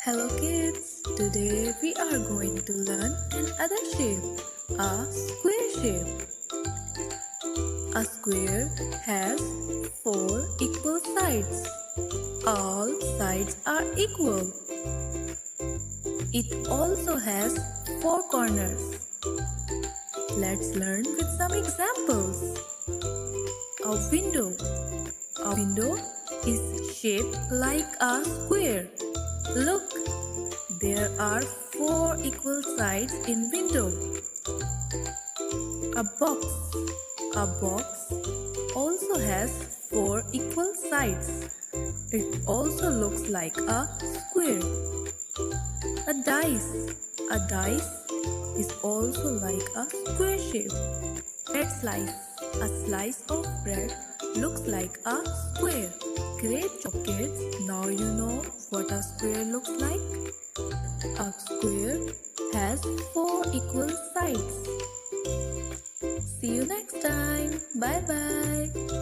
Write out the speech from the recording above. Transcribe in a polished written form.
Hello kids, today we are going to learn another shape, a square shape. A square has 4 equal sides. All sides are equal. It also has 4 corners. Let's learn with some examples. A window. A window is shaped like a square. Look, there are 4 equal sides in window. A box. A box also has 4 equal sides. It also looks like a square. A dice. A dice is also like a square shape. Bread slice. A slice of bread looks like a square. Great job kids, now you know what a square looks like. A square has 4 equal sides. See you next time. Bye bye.